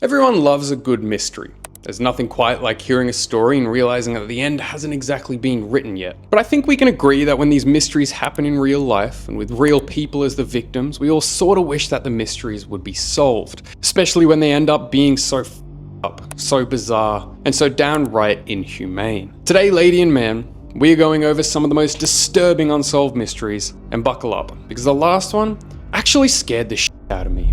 Everyone loves a good mystery. There's nothing quite like hearing a story and realizing that the end hasn't exactly been written yet. But I think we can agree that when these mysteries happen in real life, and with real people as the victims, we all sort of wish that the mysteries would be solved, especially when they end up being so up, so bizarre, and so downright inhumane. Today, lady and man, we are going over some of the most disturbing unsolved mysteries, and buckle up, because the last one actually scared the shit out of me.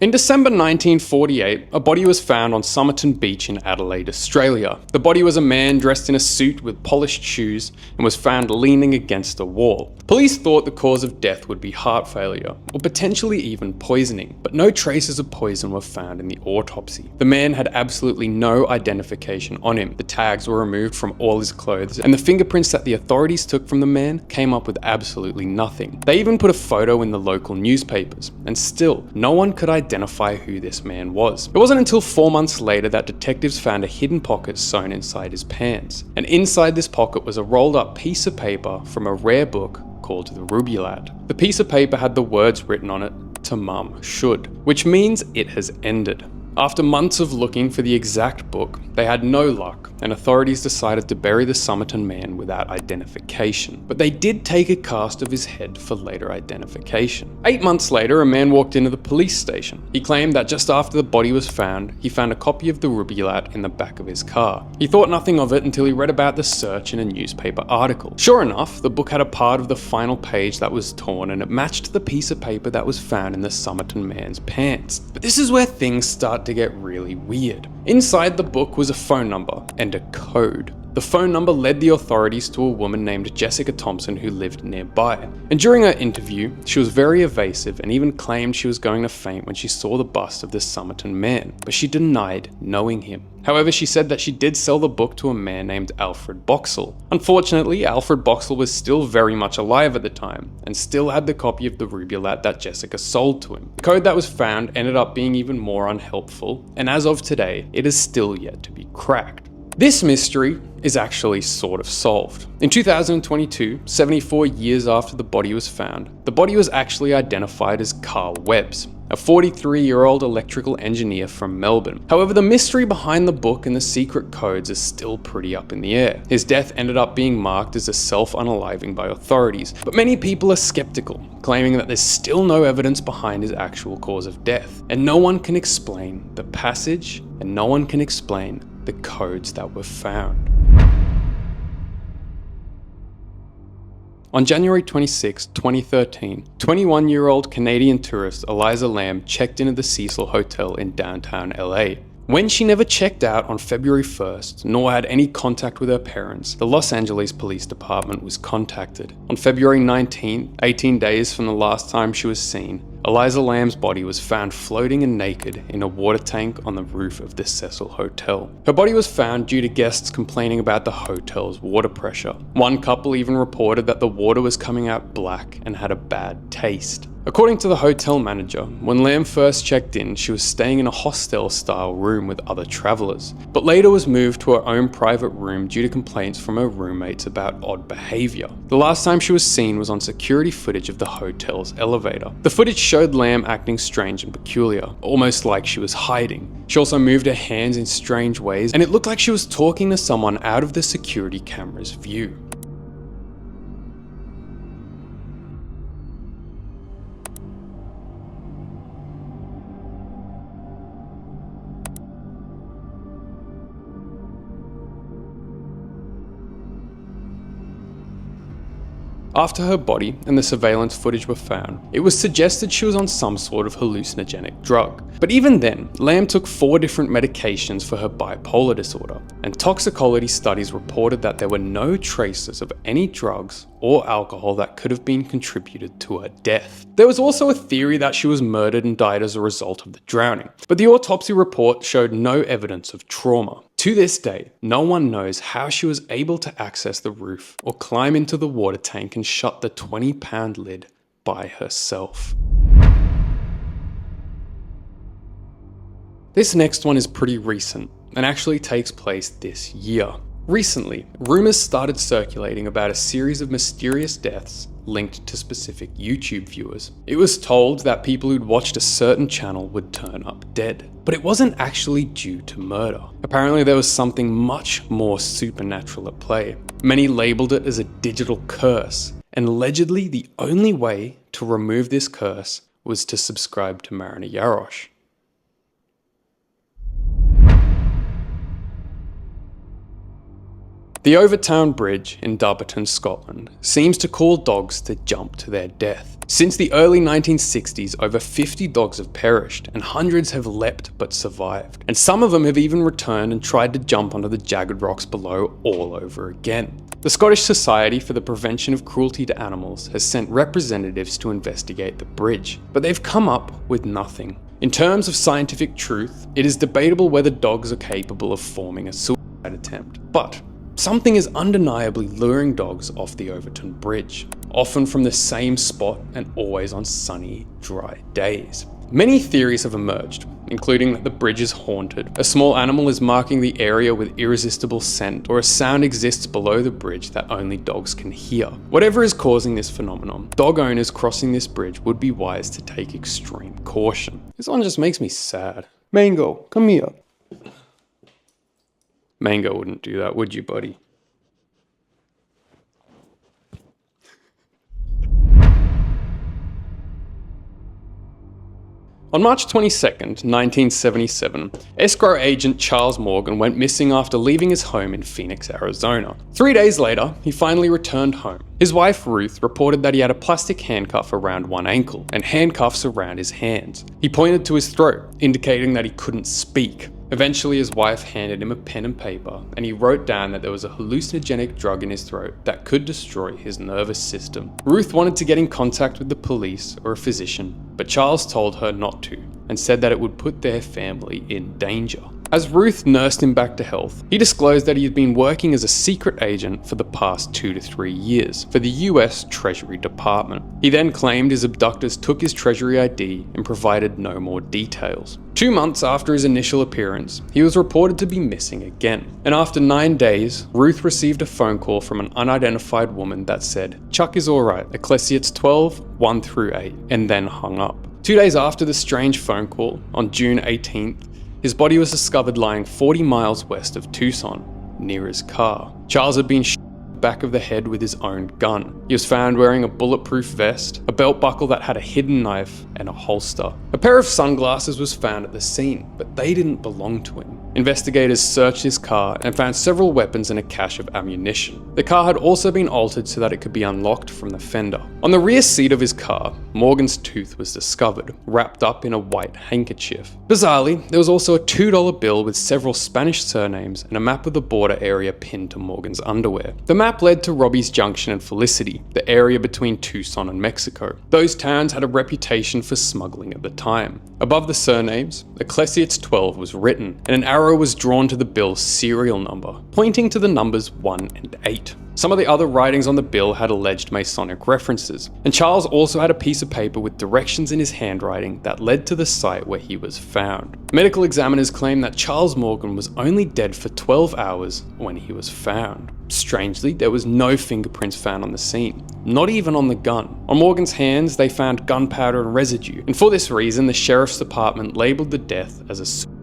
In December 1948, a body was found on Somerton Beach in Adelaide, Australia. The body was a man dressed in a suit with polished shoes and was found leaning against a wall. Police thought the cause of death would be heart failure, or potentially even poisoning, but no traces of poison were found in the autopsy. The man had absolutely no identification on him. The tags were removed from all his clothes, and the fingerprints that the authorities took from the man came up with absolutely nothing. They even put a photo in the local newspapers, and still, no one could identify who this man was. It wasn't until 4 months later that detectives found a hidden pocket sewn inside his pants. And inside this pocket was a rolled up piece of paper from a rare book called the Ruby Lad. The piece of paper had the words written on it, "To Mum Should," which means it has ended. After months of looking for the exact book, they had no luck, and authorities decided to bury the Somerton man without identification. But they did take a cast of his head for later identification. 8 months later, a man walked into the police station. He claimed that just after the body was found, he found a copy of the Rubaiyat in the back of his car. He thought nothing of it until he read about the search in a newspaper article. Sure enough, the book had a part of the final page that was torn, and it matched the piece of paper that was found in the Somerton man's pants. But this is where things start to get really weird. Inside the book was a phone number and a code. The phone number led the authorities to a woman named Jessica Thompson who lived nearby. And during her interview, she was very evasive and even claimed she was going to faint when she saw the bust of the Somerton man, but she denied knowing him. However, she said that she did sell the book to a man named Alfred Boxall. Unfortunately, Alfred Boxall was still very much alive at the time, and still had the copy of the Rubaiyat that Jessica sold to him. The code that was found ended up being even more unhelpful, and as of today, it is still yet to be cracked. This mystery is actually sort of solved. In 2022, 74 years after the body was found, the body was actually identified as Carl Webb's, a 43-year-old electrical engineer from Melbourne. However, the mystery behind the book and the secret codes is still pretty up in the air. His death ended up being marked as a self-unaliving by authorities, but many people are skeptical, claiming that there's still no evidence behind his actual cause of death, and no one can explain the passage, and no one can explain the codes that were found. On January 26, 2013, 21-year-old Canadian tourist Eliza Lamb checked into the Cecil Hotel in downtown LA. When she never checked out on February 1st, nor had any contact with her parents, the Los Angeles Police Department was contacted. On February 19th, 18 days from the last time she was seen, Eliza Lamb's body was found floating and naked in a water tank on the roof of the Cecil Hotel. Her body was found due to guests complaining about the hotel's water pressure. One couple even reported that the water was coming out black and had a bad taste. According to the hotel manager, when Lamb first checked in, she was staying in a hostel-style room with other travelers, but later was moved to her own private room due to complaints from her roommates about odd behavior. The last time she was seen was on security footage of the hotel's elevator. The footage showed Lamb acting strange and peculiar, almost like she was hiding. She also moved her hands in strange ways, and it looked like she was talking to someone out of the security camera's view. After her body and the surveillance footage were found, it was suggested she was on some sort of hallucinogenic drug. But even then, Lamb took 4 different medications for her bipolar disorder, and toxicology studies reported that there were no traces of any drugs or alcohol that could have been contributed to her death. There was also a theory that she was murdered and died as a result of the drowning, but the autopsy report showed no evidence of trauma. To this day, no one knows how she was able to access the roof or climb into the water tank and shut the 20-pound lid by herself. This next one is pretty recent and actually takes place this year. Recently, rumours started circulating about a series of mysterious deaths linked to specific YouTube viewers. It was told that people who'd watched a certain channel would turn up dead, but it wasn't actually due to murder. Apparently there was something much more supernatural at play. Many labelled it as a digital curse, and allegedly the only way to remove this curse was to subscribe to Marin Yaros. The Overton Bridge in Overton, Scotland, seems to call dogs to jump to their death. Since the early 1960s, over 50 dogs have perished, and hundreds have leapt but survived. And some of them have even returned and tried to jump onto the jagged rocks below all over again. The Scottish Society for the Prevention of Cruelty to Animals has sent representatives to investigate the bridge, but they've come up with nothing. In terms of scientific truth, it is debatable whether dogs are capable of forming a suicide attempt. But something is undeniably luring dogs off the Overton Bridge, often from the same spot and always on sunny, dry days. Many theories have emerged, including that the bridge is haunted, a small animal is marking the area with irresistible scent, or a sound exists below the bridge that only dogs can hear. Whatever is causing this phenomenon, dog owners crossing this bridge would be wise to take extreme caution. This one just makes me sad. Mango, come here. Mango wouldn't do that, would you, buddy? On March 22nd, 1977, escrow agent Charles Morgan went missing after leaving his home in Phoenix, Arizona. 3 days later, he finally returned home. His wife, Ruth, reported that he had a plastic handcuff around one ankle and handcuffs around his hands. He pointed to his throat, indicating that he couldn't speak. Eventually, his wife handed him a pen and paper, and he wrote down that there was a hallucinogenic drug in his throat that could destroy his nervous system. Ruth wanted to get in contact with the police or a physician, but Charles told her not to, and said that it would put their family in danger. As Ruth nursed him back to health, he disclosed that he had been working as a secret agent for the past 2 to 3 years for the US Treasury Department. He then claimed his abductors took his Treasury ID and provided no more details. 2 months after his initial appearance, he was reported to be missing again. And after 9 days, Ruth received a phone call from an unidentified woman that said, "Chuck is alright, Ecclesiastes 12, 1-8, and then hung up. 2 days after the strange phone call, on June 18th, his body was discovered lying 40 miles west of Tucson, near his car. Charles had been shot in the back of the head with his own gun. He was found wearing a bulletproof vest, a belt buckle that had a hidden knife, and a holster. A pair of sunglasses was found at the scene, but they didn't belong to him. Investigators searched his car and found several weapons and a cache of ammunition. The car had also been altered so that it could be unlocked from the fender. On the rear seat of his car, Morgan's tooth was discovered, wrapped up in a white handkerchief. Bizarrely, there was also a $2 bill with several Spanish surnames and a map of the border area pinned to Morgan's underwear. The map led to Robbie's Junction and Felicity, the area between Tucson and Mexico. Those towns had a reputation for smuggling at the time. Above the surnames, Ecclesiastes 12 was written, and an arrow was drawn to the bill's serial number, pointing to the numbers 1 and 8. Some of the other writings on the bill had alleged Masonic references, and Charles also had a piece of paper with directions in his handwriting that led to the site where he was found. Medical examiners claim that Charles Morgan was only dead for 12 hours when he was found. Strangely, there was no fingerprints found on the scene, not even on the gun. On Morgan's hands, they found gunpowder and residue, and for this reason, the sheriff's department labelled the death as a suicide.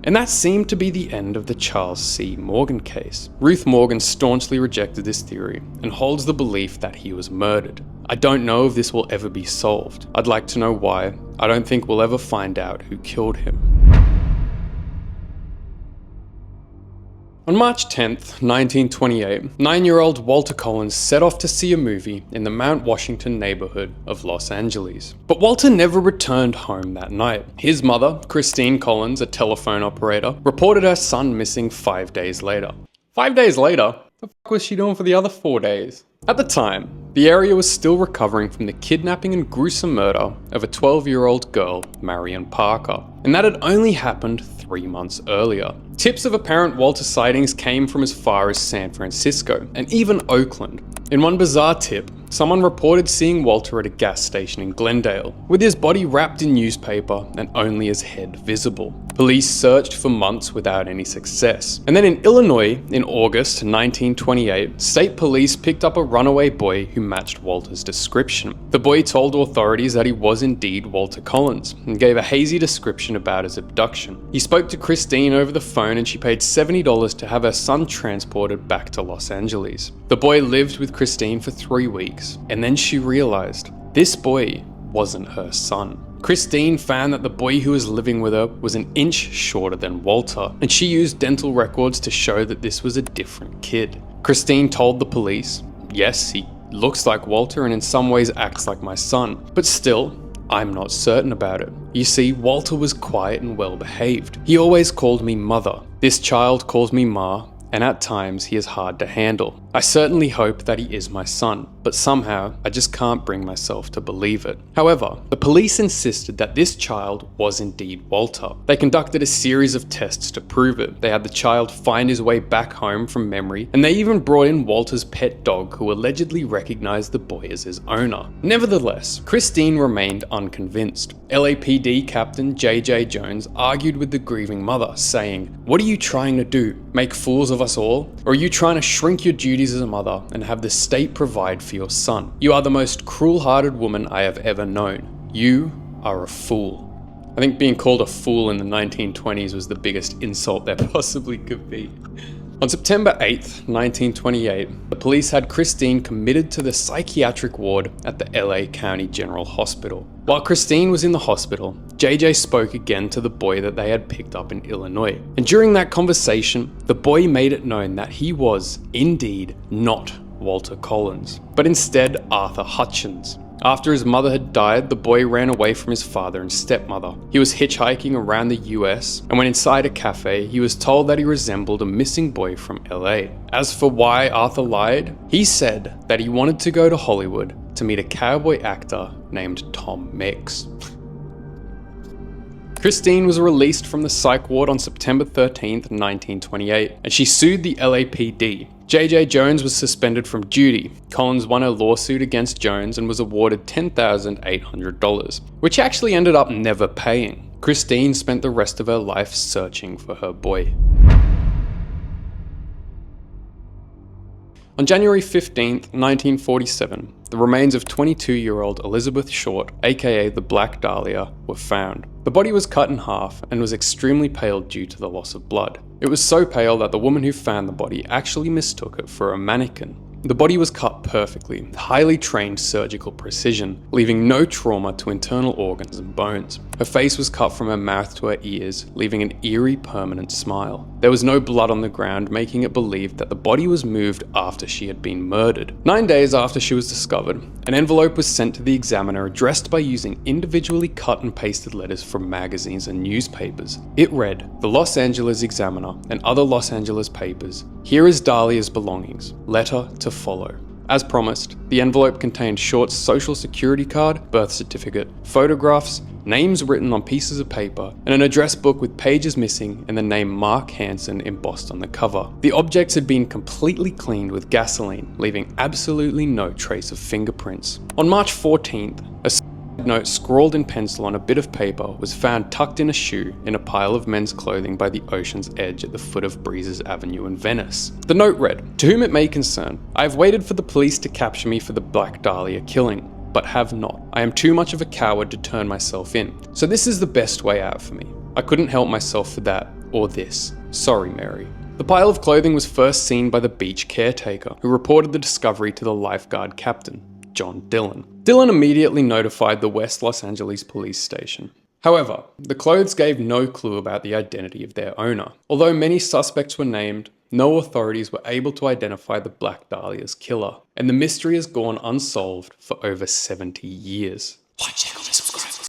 And that seemed to be the end of the Charles C. Morgan case. Ruth Morgan staunchly rejected this theory and holds the belief that he was murdered. I don't know if this will ever be solved. I'd like to know why. I don't think we'll ever find out who killed him. On March 10th, 1928, 9-year-old Walter Collins set off to see a movie in the Mount Washington neighborhood of Los Angeles. But Walter never returned home that night. His mother, Christine Collins, a telephone operator, reported her son missing 5 days later. 5 days later? What the fuck was she doing for the other 4 days? At the time, the area was still recovering from the kidnapping and gruesome murder of a 12-year-old girl, Marion Parker. and that had only happened 3 months earlier. Tips of apparent Walter sightings came from as far as San Francisco, and even Oakland. In one bizarre tip, someone reported seeing Walter at a gas station in Glendale, with his body wrapped in newspaper and only his head visible. Police searched for months without any success. And then in Illinois, in August 1928, state police picked up a runaway boy who matched Walter's description. The boy told authorities that he was indeed Walter Collins, and gave a hazy description about his abduction. He spoke to Christine over the phone and she paid $70 to have her son transported back to Los Angeles. The boy lived with Christine for 3 weeks, and then she realized this boy wasn't her son. Christine found that the boy who was living with her was an inch shorter than Walter, and she used dental records to show that this was a different kid. Christine told the police, "Yes, he looks like Walter and in some ways acts like my son, but still, I'm not certain about it. You see, Walter was quiet and well behaved. He always called me mother. This child calls me ma, and at times he is hard to handle. I certainly hope that he is my son, but somehow I just can't bring myself to believe it." However, the police insisted that this child was indeed Walter. They conducted a series of tests to prove it. They had the child find his way back home from memory, and they even brought in Walter's pet dog, who allegedly recognized the boy as his owner. Nevertheless, Christine remained unconvinced. LAPD Captain J.J. Jones argued with the grieving mother, saying, "What are you trying to do? Make fools of us all? Or are you trying to shrink your duties as a mother and have the state provide for your son? You are the most cruel-hearted woman I have ever known. You are a fool." I think being called a fool in the 1920s was the biggest insult there possibly could be. On September 8th, 1928, the police had Christine committed to the psychiatric ward at the LA County General Hospital. While Christine was in the hospital, JJ spoke again to the boy that they had picked up in Illinois. And during that conversation, the boy made it known that he was, indeed, not Walter Collins, but instead Arthur Hutchins. After his mother had died, the boy ran away from his father and stepmother. He was hitchhiking around the US, and when inside a cafe, he was told that he resembled a missing boy from LA. As for why Arthur lied, he said that he wanted to go to Hollywood to meet a cowboy actor named Tom Mix. Christine was released from the psych ward on September 13th, 1928, and she sued the LAPD. J.J. Jones was suspended from duty. Collins won a lawsuit against Jones and was awarded $10,800, which actually ended up never paying. Christine spent the rest of her life searching for her boy. On January 15th, 1947, the remains of 22-year-old Elizabeth Short, aka the Black Dahlia, were found. The body was cut in half and was extremely pale due to the loss of blood. It was so pale that the woman who found the body actually mistook it for a mannequin. The body was cut perfectly, with highly trained surgical precision, leaving no trauma to internal organs and bones. Her face was cut from her mouth to her ears, leaving an eerie, permanent smile. There was no blood on the ground, making it believed that the body was moved after she had been murdered. 9 days after she was discovered, an envelope was sent to the examiner addressed by using individually cut and pasted letters from magazines and newspapers. It read, "The Los Angeles Examiner and other Los Angeles papers. Here is Dahlia's belongings. Letter to follow." As promised, the envelope contained Short's social security card, birth certificate, photographs, names written on pieces of paper, and an address book with pages missing and the name Mark Hansen embossed on the cover. The objects had been completely cleaned with gasoline, leaving absolutely no trace of fingerprints. On March 14th, a note scrawled in pencil on a bit of paper was found tucked in a shoe in a pile of men's clothing by the ocean's edge at the foot of Breezes Avenue in Venice. The note read, "To whom it may concern, I have waited for the police to capture me for the Black Dahlia killing, but have not. I am too much of a coward to turn myself in, so this is the best way out for me. I couldn't help myself for that, or this. Sorry, Mary." The pile of clothing was first seen by the beach caretaker, who reported the discovery to the lifeguard captain, John Dillon. Dillon immediately notified the West Los Angeles police station. However, the clothes gave no clue about the identity of their owner. Although many suspects were named, no authorities were able to identify the Black Dahlia's killer, and the mystery has gone unsolved for over 70 years. Why check on this